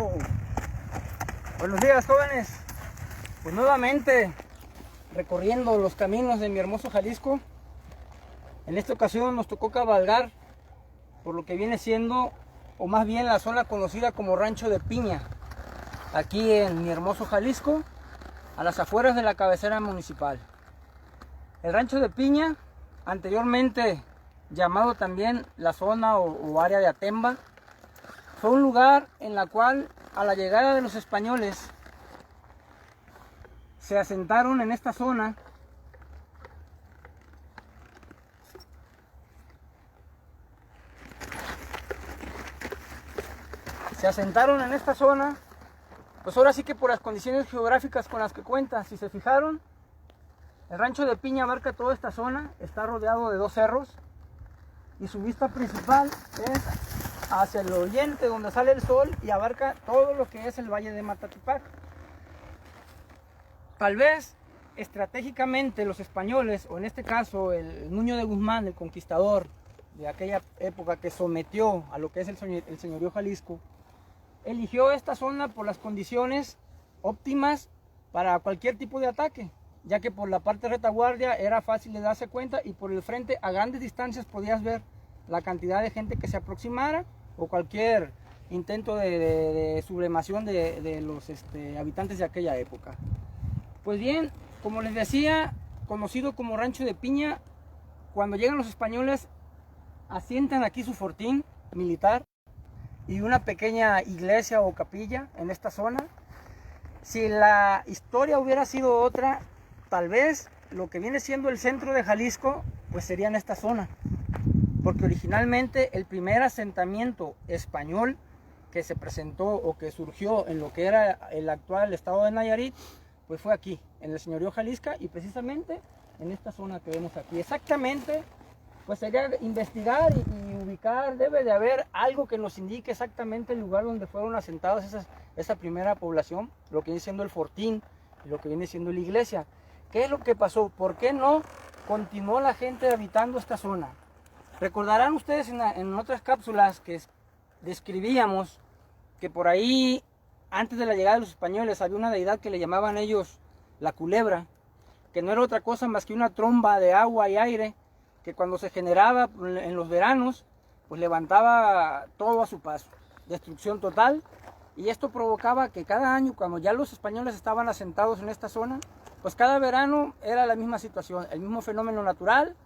Oh. Buenos días, jóvenes. Pues nuevamente recorriendo los caminos de mi hermoso Jalisco. En esta ocasión nos tocó cabalgar por lo que viene siendo, o más bien la zona conocida como Rancho de Piña, aquí en mi hermoso Jalisco, a las afueras de la cabecera municipal. El Rancho de Piña, anteriormente llamado también la zona o área de Atemba, fue un lugar en la cual a la llegada de los españoles se asentaron en esta zona. Pues ahora sí que por las condiciones geográficas con las que cuenta. Si se fijaron, el Rancho de Piña abarca toda esta zona, está rodeado de dos cerros y su vista principal es hacia el oriente, donde sale el sol, y abarca todo lo que es el Valle de Matatipac. Tal vez estratégicamente los españoles, o en este caso el Nuño de Guzmán, el conquistador de aquella época que sometió a lo que es el señorío Jalisco, eligió esta zona por las condiciones óptimas para cualquier tipo de ataque, ya que por la parte de retaguardia era fácil de darse cuenta, y por el frente a grandes distancias podías ver la cantidad de gente que se aproximara o cualquier intento de sublevación de los habitantes de aquella época. Pues bien, como les decía, conocido como Rancho de Piña, cuando llegan los españoles asientan aquí su fortín militar y una pequeña iglesia o capilla en esta zona. Si la historia hubiera sido otra, tal vez lo que viene siendo el centro de Jalisco pues sería en esta zona, porque originalmente el primer asentamiento español que se presentó o que surgió en lo que era el actual estado de Nayarit pues fue aquí, en el señorío Jalisco, y precisamente en esta zona que vemos aquí. Exactamente, pues sería investigar y ubicar. Debe de haber algo que nos indique exactamente el lugar donde fueron asentados esa primera población, lo que viene siendo el fortín y lo que viene siendo la iglesia. ¿Qué es lo que pasó? ¿Por qué no continuó la gente habitando esta zona? Recordarán ustedes en otras cápsulas que describíamos que por ahí, antes de la llegada de los españoles, había una deidad que le llamaban ellos la culebra, que no era otra cosa más que una tromba de agua y aire, que cuando se generaba en los veranos, pues levantaba todo a su paso, destrucción total. Y esto provocaba que cada año, cuando ya los españoles estaban asentados en esta zona, pues cada verano era la misma situación, el mismo fenómeno natural.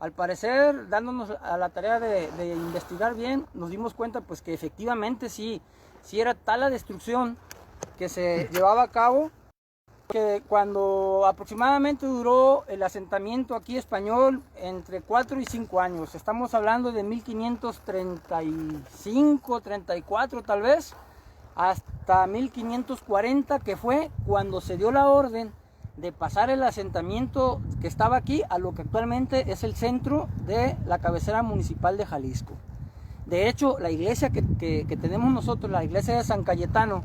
Al parecer, dándonos a la tarea de investigar bien, nos dimos cuenta pues que efectivamente sí era tal la destrucción que se llevaba a cabo, que cuando aproximadamente duró el asentamiento aquí español entre 4 y 5 años, estamos hablando de 1535, 34 tal vez, hasta 1540, que fue cuando se dio la orden de pasar el asentamiento que estaba aquí a lo que actualmente es el centro de la cabecera municipal de Jalisco. De hecho, la iglesia que tenemos nosotros, la iglesia de San Cayetano,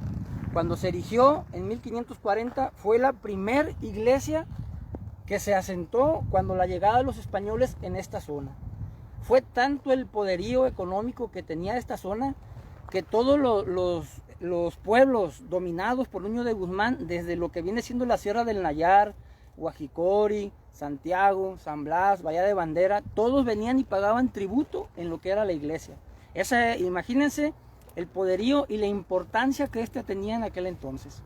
cuando se erigió en 1540, fue la primer iglesia que se asentó cuando la llegada de los españoles en esta zona. Fue tanto el poderío económico que tenía esta zona, que todos los pueblos dominados por Nuño de Guzmán, desde lo que viene siendo la Sierra del Nayar, Guajicori, Santiago, San Blas, Bahía de Bandera, todos venían y pagaban tributo en lo que era la iglesia. Imagínense el poderío y la importancia que tenía en aquel entonces.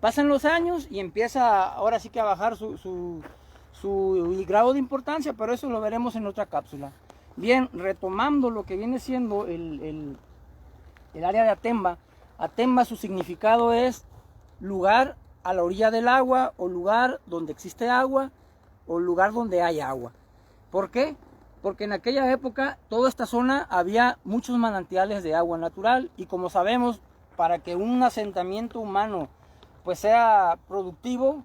Pasan los años y empieza ahora sí que a bajar su grado de importancia, pero eso lo veremos en otra cápsula. Bien, retomando lo que viene siendo el área de Atemba. Atemba, su significado es lugar a la orilla del agua, o lugar donde existe agua, o lugar donde hay agua. ¿Por qué? Porque en aquella época, toda esta zona había muchos manantiales de agua natural, y como sabemos, para que un asentamiento humano pues sea productivo,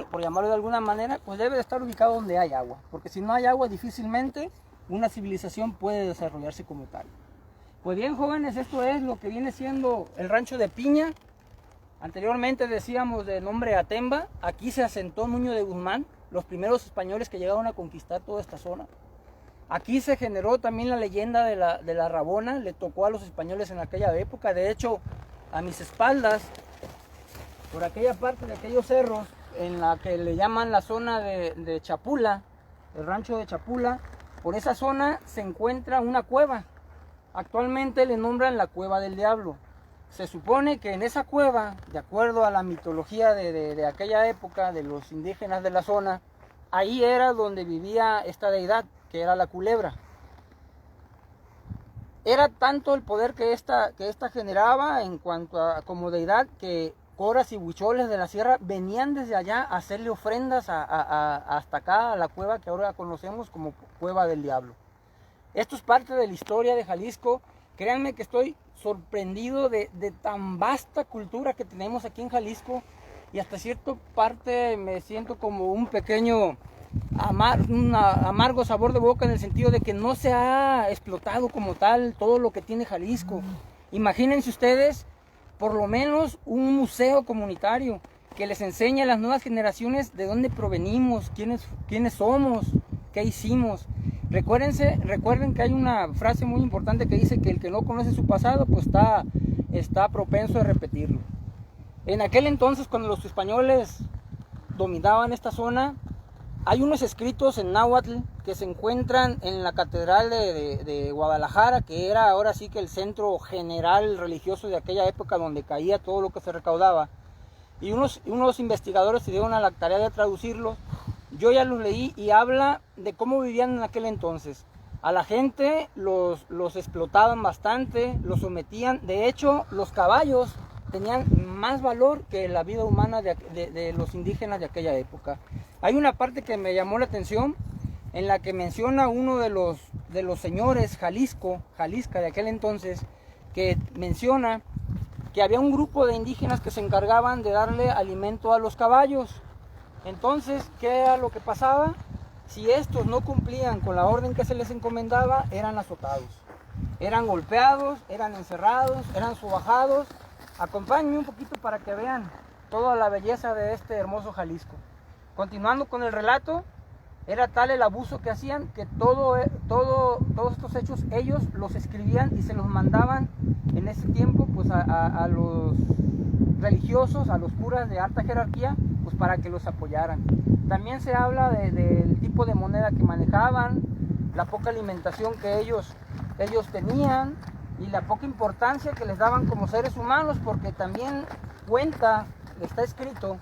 por llamarlo de alguna manera, pues debe de estar ubicado donde hay agua, porque si no hay agua, difícilmente una civilización puede desarrollarse como tal. Pues bien, jóvenes, esto es lo que viene siendo el Rancho de Piña. Anteriormente decíamos de nombre Atemba. Aquí se asentó Nuño de Guzmán, los primeros españoles que llegaron a conquistar toda esta zona. Aquí se generó también la leyenda de la Rabona, le tocó a los españoles en aquella época. De hecho, a mis espaldas, por aquella parte de aquellos cerros, en la que le llaman la zona de Chapula, el rancho de Chapula, por esa zona se encuentra una cueva. Actualmente le nombran la Cueva del Diablo. Se supone que en esa cueva, de acuerdo a la mitología de aquella época, de los indígenas de la zona, ahí era donde vivía esta deidad, que era la culebra. Era tanto el poder que esta generaba en cuanto a como deidad, que coras y huicholes de la sierra venían desde allá a hacerle ofrendas hasta acá, a la cueva que ahora conocemos como Cueva del Diablo. Esto es parte de la historia de Jalisco. Créanme que estoy sorprendido de tan vasta cultura que tenemos aquí en Jalisco, y hasta cierta parte me siento como un pequeño un amargo sabor de boca, en el sentido de que no se ha explotado como tal todo lo que tiene Jalisco. Imagínense ustedes, por lo menos un museo comunitario que les enseñe a las nuevas generaciones de dónde provenimos, quiénes somos, qué hicimos. Recuerden que hay una frase muy importante que dice que el que no conoce su pasado pues está propenso a repetirlo. En aquel entonces, cuando los españoles dominaban esta zona, hay unos escritos en náhuatl que se encuentran en la catedral de Guadalajara, que era ahora sí que el centro general religioso de aquella época, donde caía todo lo que se recaudaba. Y unos investigadores se dieron a la tarea de traducirlos. Yo ya los leí y habla de cómo vivían en aquel entonces. A la gente los explotaban bastante, los sometían. De hecho, los caballos tenían más valor que la vida humana de los indígenas de aquella época. Hay una parte que me llamó la atención, en la que menciona uno de los señores Jalisca de aquel entonces, que menciona que había un grupo de indígenas que se encargaban de darle alimento a los caballos. Entonces, ¿qué era lo que pasaba? Si estos no cumplían con la orden que se les encomendaba, eran azotados, eran golpeados, eran encerrados, eran sobajados. Acompáñenme un poquito para que vean toda la belleza de este hermoso Jalisco. Continuando con el relato, era tal el abuso que hacían que todos estos hechos ellos los escribían y se los mandaban en ese tiempo pues a los religiosos, a los curas de alta jerarquía, pues para que los apoyaran. También se habla del tipo de moneda que manejaban, la poca alimentación que ellos tenían y la poca importancia que les daban como seres humanos, porque también está escrito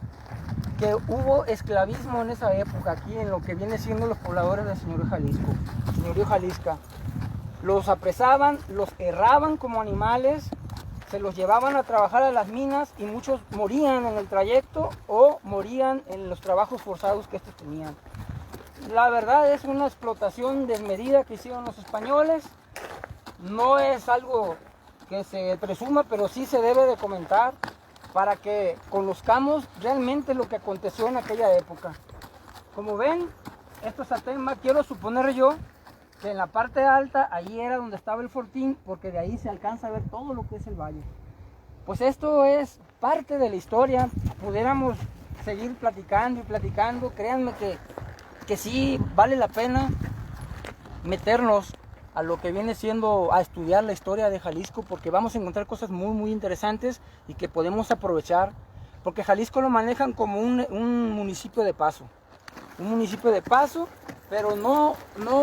que hubo esclavismo en esa época aquí en lo que viene siendo los pobladores del señorío Jalisca. Los apresaban, los herraban como animales, se los llevaban a trabajar a las minas y muchos morían en el trayecto o morían en los trabajos forzados que estos tenían. La verdad es una explotación desmedida que hicieron los españoles. No es algo que se presuma, pero sí se debe de comentar para que conozcamos realmente lo que aconteció en aquella época. Como ven, esto es Atenma. Quiero suponer yo que en la parte alta, ahí era donde estaba el fortín, porque de ahí se alcanza a ver todo lo que es el valle. Pues esto es parte de la historia. Pudiéramos seguir platicando y platicando. Créanme que sí vale la pena meternos a lo que viene siendo a estudiar la historia de Jalisco, porque vamos a encontrar cosas muy muy interesantes y que podemos aprovechar, porque Jalisco lo manejan como un municipio de paso, pero no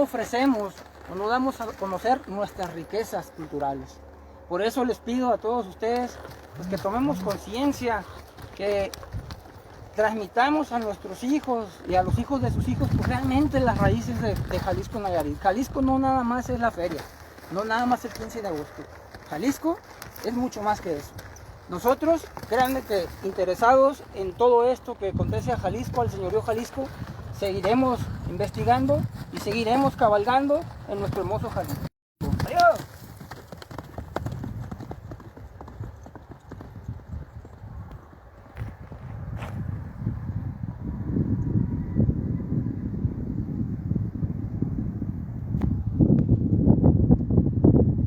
ofrecemos o no damos a conocer nuestras riquezas culturales. Por eso les pido a todos ustedes pues, que tomemos conciencia, que transmitamos a nuestros hijos y a los hijos de sus hijos pues, realmente las raíces de Jalisco Nayarit. Jalisco no nada más es la feria, no nada más el 15 de agosto. Jalisco es mucho más que eso. Nosotros, créanme que interesados en todo esto que acontece a Jalisco, al señorío Jalisco, seguiremos investigando y seguiremos cabalgando en nuestro hermoso Jalisco.